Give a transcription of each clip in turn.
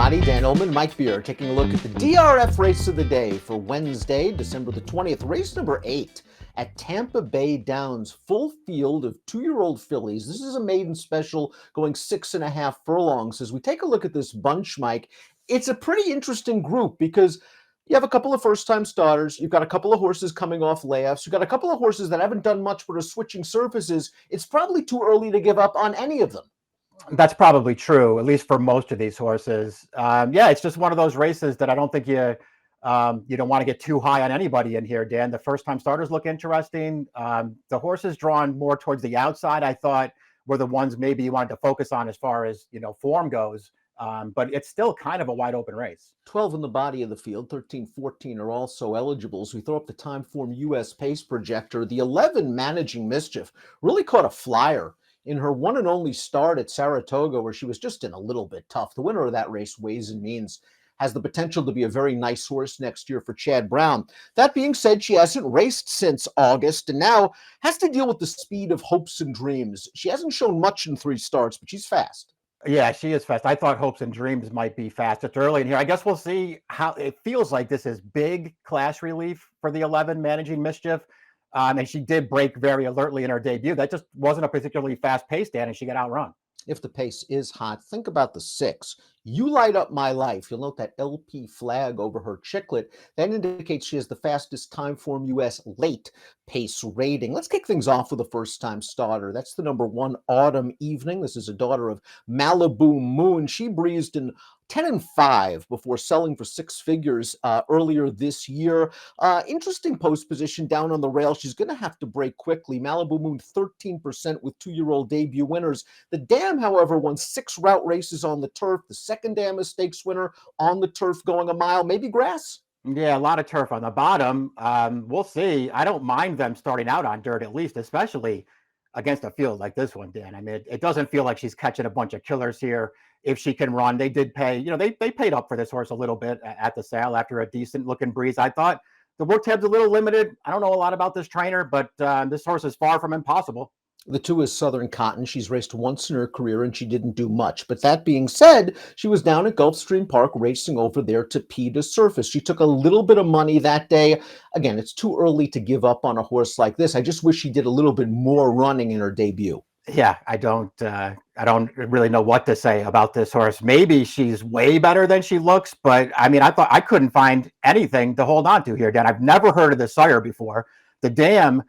everybody. Dan Illman, Mike Beer, taking a look at the DRF race of the day for Wednesday, December the 20th. Race number 8 at Tampa Bay Downs. Full field of 2-year-old fillies. This is a maiden special going 6.5 furlongs. As we take a look at this bunch, Mike, it's a pretty interesting group because you have a couple of first-time starters. You've got a couple of horses coming off layoffs. You've got a couple of horses that haven't done much but are switching surfaces. It's probably too early to give up on any of them. That's probably true, at least for most of these horses. Yeah, it's just one of those races that I don't think you don't want to get too high on anybody in here, Dan. The first-time starters look interesting. The horses drawn more towards the outside, I thought, were the ones maybe you wanted to focus on as far as, form goes. But it's still kind of a wide open race. 12 in the body of the field, 13, 14 are also eligible. As we throw up the time form US pace projector, the 11 Managing Mischief really caught a flyer in her one and only start at Saratoga, where she was just in a little bit tough. The winner of that race, Ways and Means, has the potential to be a very nice horse next year for Chad Brown. That being said, she hasn't raced since August and now has to deal with the speed of Hopes and Dreams. She hasn't shown much in 3 starts, but she's fast. Yeah, she is fast. I thought Hopes and Dreams might be fast. It's early in here. I guess we'll see how it feels like. This is big class relief for the 11 Managing Mischief. And she did break very alertly in her debut. That just wasn't a particularly fast pace, Dan, and she got outrun. If the pace is hot, think about the 6. You Light Up My Life. You'll note that LP flag over her chiclet. That indicates she has the fastest time form US late pace rating. Let's kick things off with a first-time starter. That's the number 1, Autumn Evening. This is a daughter of Malibu Moon. She breezed in 10-5 before selling for 6 figures earlier this year. Interesting post position down on the rail. She's going to have to break quickly. Malibu Moon 13% with 2-year-old debut winners. The Dam, however, won 6 route races on the turf. The second Dam is stakes winner on the turf going a mile, maybe grass. Yeah, a lot of turf on the bottom. We'll see. I don't mind them starting out on dirt, at least, especially against a field like this one, Dan. I mean, it doesn't feel like she's catching a bunch of killers here. If she can run, they did pay, they paid up for this horse a little bit at the sale after a decent looking breeze. I thought the work tab's a little limited. I don't know a lot about this trainer, but this horse is far from impossible. The 2 is Southern Cotton. She's raced once in her career and she didn't do much. But that being said, she was down at Gulfstream Park racing over there to Pita Surface. She took a little bit of money that day. Again, it's too early to give up on a horse like this. I just wish she did a little bit more running in her debut. Yeah, I don't really know what to say about this horse. Maybe she's way better than she looks, but I mean, I thought I couldn't find anything to hold on to here, Dan. I've never heard of the sire before. The Dam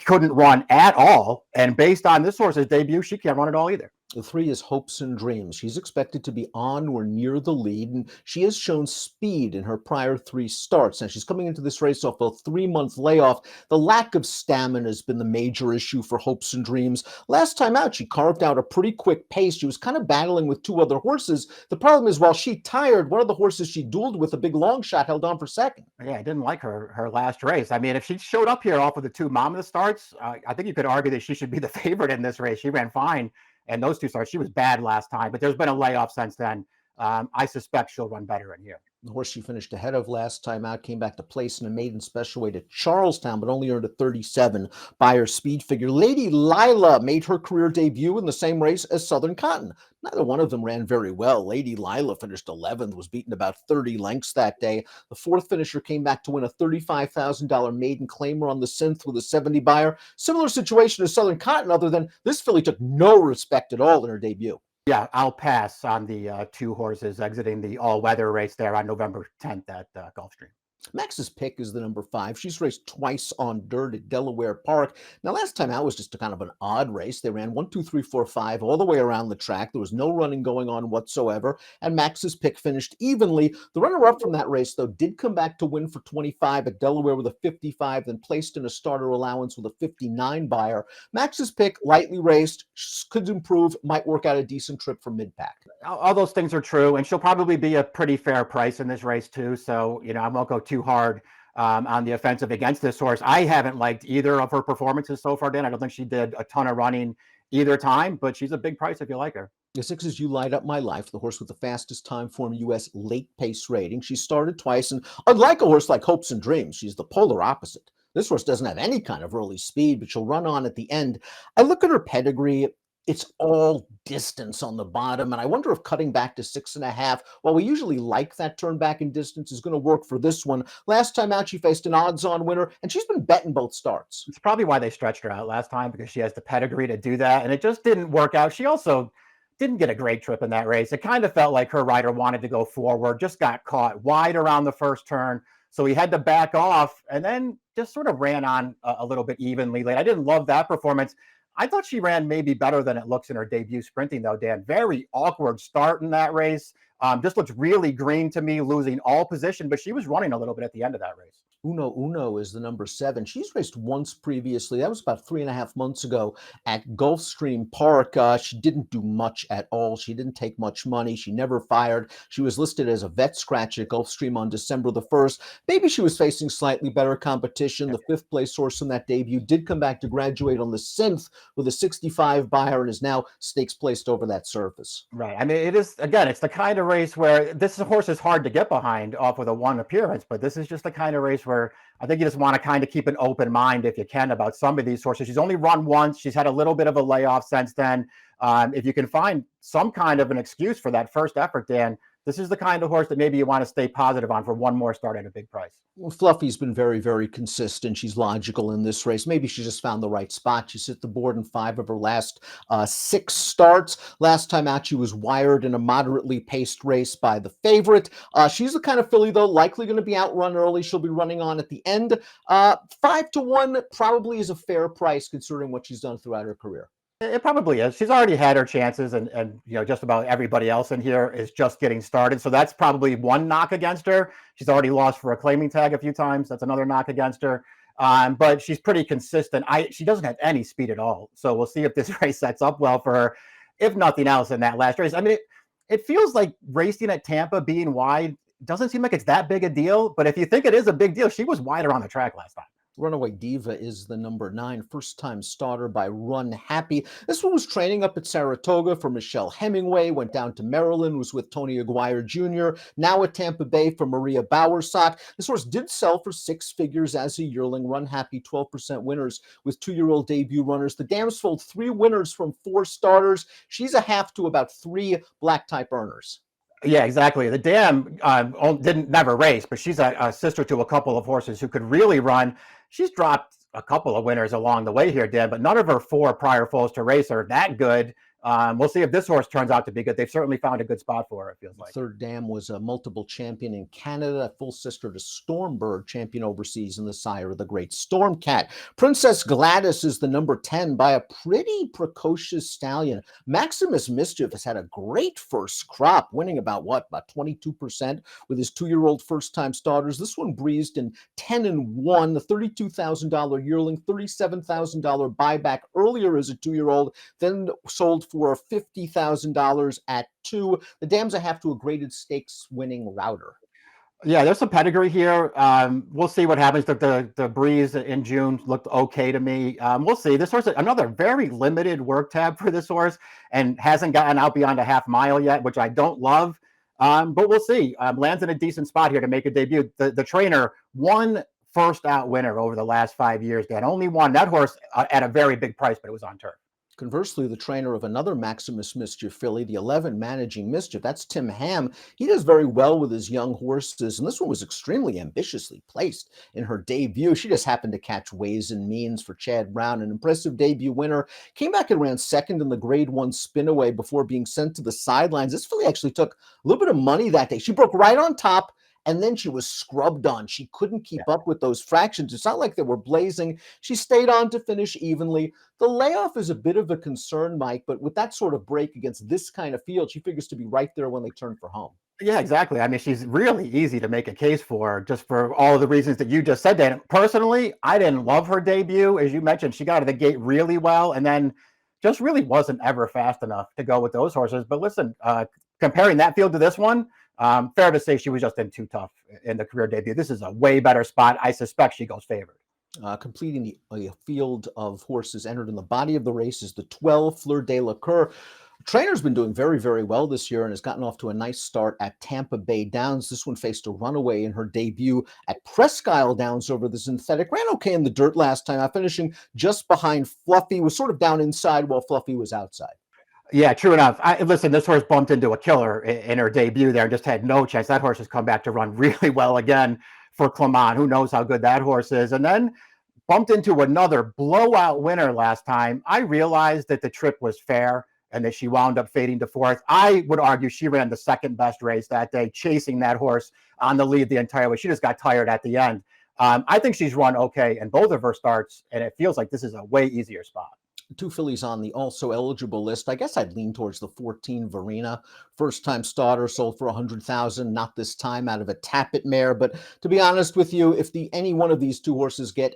couldn't run at all, and based on this horse's debut, she can't run at all either. The 3 is Hopes and Dreams. She's expected to be on or near the lead, and she has shown speed in her prior 3 starts. Now, she's coming into this race off a 3-month layoff. The lack of stamina has been the major issue for Hopes and Dreams. Last time out, she carved out a pretty quick pace. She was kind of battling with 2 other horses. The problem is, while she tired, one of the horses she dueled with, a big long shot, held on for second. Yeah, I didn't like her last race. I mean, if she showed up here off of the 2 Mama starts, I think you could argue that she should be the favorite in this race. She ran fine. And those 2 starts, she was bad last time, but there's been a layoff since then. I suspect she'll run better in here. The horse she finished ahead of last time out came back to place in a maiden special weight at Charlestown, but only earned a 37 by her speed figure. Lady Lila made her career debut in the same race as Southern Cotton. Neither one of them ran very well. Lady Lila finished 11th, was beaten about 30 lengths that day. The 4th finisher came back to win a $35,000 maiden claimer on the synth with a 70 buyer. Similar situation as Southern Cotton, other than this filly took no respect at all in her debut. Yeah, I'll pass on the 2 horses exiting the all-weather race there on November 10th at Gulfstream. Max's Pick is the number 5. She's raced twice on dirt at Delaware Park. Now, last time out was just a kind of an odd race. They ran 1, 2, 3, 4, 5 all the way around the track. There was no running going on whatsoever, and Max's Pick finished evenly. The runner-up from that race, though, did come back to win for 25 at Delaware with a 55, then placed in a starter allowance with a 59 buyer. Max's Pick, lightly raced, could improve, might work out a decent trip for mid-pack. All those things are true, and she'll probably be a pretty fair price in this race, too. So, I won't go too hard on the offensive against this horse. I haven't liked either of her performances so far, Dan. I don't think she did a ton of running either time, but she's a big price if you like her. The 6 is You Light Up My Life, the horse with the fastest time form US late pace rating. She started twice, and unlike a horse like Hopes and Dreams, she's the polar opposite. This horse doesn't have any kind of early speed, but she'll run on at the end. I look at her pedigree. It's all distance on the bottom, and I wonder if cutting back to 6.5, well, we usually like that turn back in distance, is going to work for this one. Last time out, she faced an odds-on winner, and she's been betting both starts. It's probably why they stretched her out last time, because she has the pedigree to do that, and it just didn't work out. She also didn't get a great trip in that race. It kind of felt like her rider wanted to go forward, just got caught wide around the first turn, so he had to back off, and then just sort of ran on a little bit evenly late. I didn't love that performance. I thought she ran maybe better than it looks in her debut sprinting, though, Dan. Very awkward start in that race. Just looked really green to me, losing all position, but she was running a little bit at the end of that race. Uno Uno is the number 7. She's raced once previously. That was about 3.5 months ago at Gulfstream Park. She didn't do much at all. She didn't take much money. She never fired. She was listed as a vet scratch at Gulfstream on December the 1st. Maybe she was facing slightly better competition. The 5th place horse in that debut did come back to graduate on the synth with a 65 buyer and is now stakes placed over that surface. Right. I mean, it is, again, it's the kind of race where this horse is hard to get behind off with a one appearance, but this is just the kind of race where I think you just want to kind of keep an open mind, if you can, about some of these horses. She's only run once. She's had a little bit of a layoff since then. If you can find some kind of an excuse for that first effort, Dan, this is the kind of horse that maybe you want to stay positive on for one more start at a big price. Well, Fluffy's been very, very consistent. She's logical in this race. Maybe she just found the right spot. She's hit the board in 5 of her last 6 starts. Last time out, she was wired in a moderately paced race by the favorite. She's the kind of filly, though, likely going to be outrun early. She'll be running on at the end. 5-1 probably is a fair price considering what she's done throughout her career. It probably is. She's already had her chances, and just about everybody else in here is just getting started. So that's probably one knock against her. She's already lost for a claiming tag a few times. That's another knock against her. But she's pretty consistent. She doesn't have any speed at all. So we'll see if this race sets up well for her. If nothing else, in that last race. I mean, it feels like racing at Tampa being wide doesn't seem like it's that big a deal. But if you think it is a big deal, she was wide around the track last time. Runaway Diva is the number 9, first-time starter by Run Happy. This one was training up at Saratoga for Michelle Hemingway, went down to Maryland, was with Tony Aguirre Jr., now at Tampa Bay for Maria Bowersock. This horse did sell for 6 figures as a yearling. Run Happy, 12% winners with 2-year-old debut runners. The Dams fold 3 winners from 4 starters. She's a half to about 3 black-type earners. Yeah, exactly. The Dam didn't never race, but she's a sister to a couple of horses who could really run. She's dropped a couple of winners along the way here, Dan, but none of her 4 prior foals to race are that good. We'll see if this horse turns out to be good. They've certainly found a good spot for her, it feels like. Third Dam was a multiple champion in Canada, a full sister to Stormbird, champion overseas, and the sire of the great Stormcat. Princess Gladys is the number 10 by a pretty precocious stallion. Maximus Mischief has had a great first crop, winning about 22% with his 2-year-old first-time starters. This one breezed in 10-1, the $32,000 yearling, $37,000 buyback earlier as a 2-year-old, then sold for $50,000 at 2. The Dams a half to a graded stakes winning router. Yeah, there's some pedigree here. We'll see what happens. The breeze in June looked okay to me. We'll see. This horse, another very limited work tab for this horse, and hasn't gotten out beyond a half mile yet, which I don't love. But we'll see. Lands in a decent spot here to make a debut. The trainer, one first out winner over the last 5 years, Dan. Only one. That horse at a very big price, but it was on turf. Conversely, the trainer of another Maximus Mischief filly, the 11 Managing Mischief, that's Tim Ham. He does very well with his young horses, and this one was extremely ambitiously placed in her debut. She just happened to catch Ways and Means for Chad Brown, an impressive debut winner. Came back and ran second in the Grade 1 spinaway before being sent to the sidelines. This filly actually took a little bit of money that day. She broke right on top, and then she was scrubbed on. She couldn't keep up with those fractions. It's not like they were blazing. She stayed on to finish evenly. The layoff is a bit of a concern, Mike, but with that sort of break against this kind of field, she figures to be right there when they turn for home. Yeah, exactly. I mean, she's really easy to make a case for, just for all of the reasons that you just said, Dan. Personally, I didn't love her debut. As you mentioned, she got out of the gate really well, and then just really wasn't ever fast enough to go with those horses. But listen, comparing that field to this one, fair to say she was just in too tough in the career debut. This is a way better spot. I suspect she goes favored. Completing the field of horses entered in the body of the race is the 12 Fleur de la Cour. Trainer's been doing very, very well this year and has gotten off to a nice start at Tampa Bay Downs. This one faced a runaway in her debut at Presque Isle Downs over the synthetic. Ran okay in the dirt last time, finishing just behind Fluffy. Was sort of down inside while Fluffy was outside. Yeah, true enough. Listen, this horse bumped into a killer in her debut there and just had no chance. That horse has come back to run really well again for Clement. Who knows how good that horse is? And then bumped into another blowout winner last time. I realized that the trip was fair and that she wound up fading to fourth. I would argue she ran the second best race that day, chasing that horse on the lead the entire way. She just got tired at the end. I think she's run okay in both of her starts, and it feels like this is a way easier spot. Two fillies on the also eligible list. I guess I'd lean towards the 14 Verena. First time starter, sold for 100,000. Not this time, out of a Tappet mare. But to be honest with you, if any one of these two horses get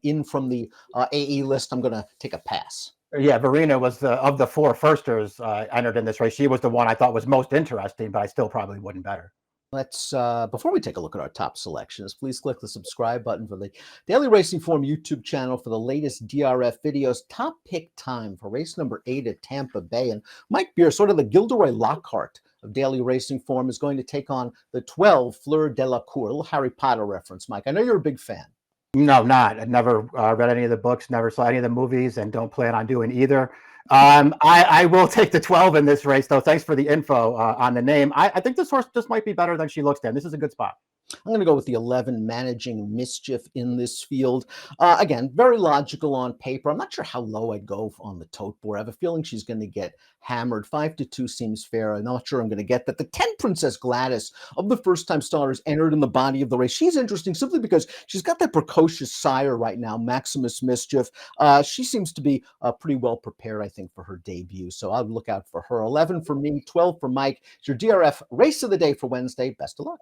in from the AE list, I'm going to take a pass. Yeah, Verena was of the four firsters entered in this race. She was the one I thought was most interesting, but I still probably wouldn't bet her. Let's, before we take a look at our top selections, please click the subscribe button for the Daily Racing Form YouTube channel for the latest DRF videos. Top pick time for race number 8 at Tampa Bay. And Mike Beer, sort of the Gilderoy Lockhart of Daily Racing Form, is going to take on the 12 Fleur de la Cour. A little Harry Potter reference, Mike. I know you're a big fan. No, not. I never read any of the books, never saw any of the movies, and don't plan on doing either. I will take the 12 in this race, though. Thanks for the info on the name. I think this horse just might be better than she looks, Dan. This is a good spot. I'm going to go with the 11, Managing Mischief, in this field. Again, very logical on paper. I'm not sure how low I'd go on the tote board. I have a feeling she's going to get hammered. 5-2 seems fair. I'm not sure I'm going to get that. The 10, Princess Gladys, of the first-time starters, entered in the body of the race. She's interesting simply because she's got that precocious sire right now, Maximus Mischief. She seems to be pretty well prepared, I think, for her debut. So I'll look out for her. 11 for me, 12 for Mike. It's your DRF race of the day for Wednesday. Best of luck.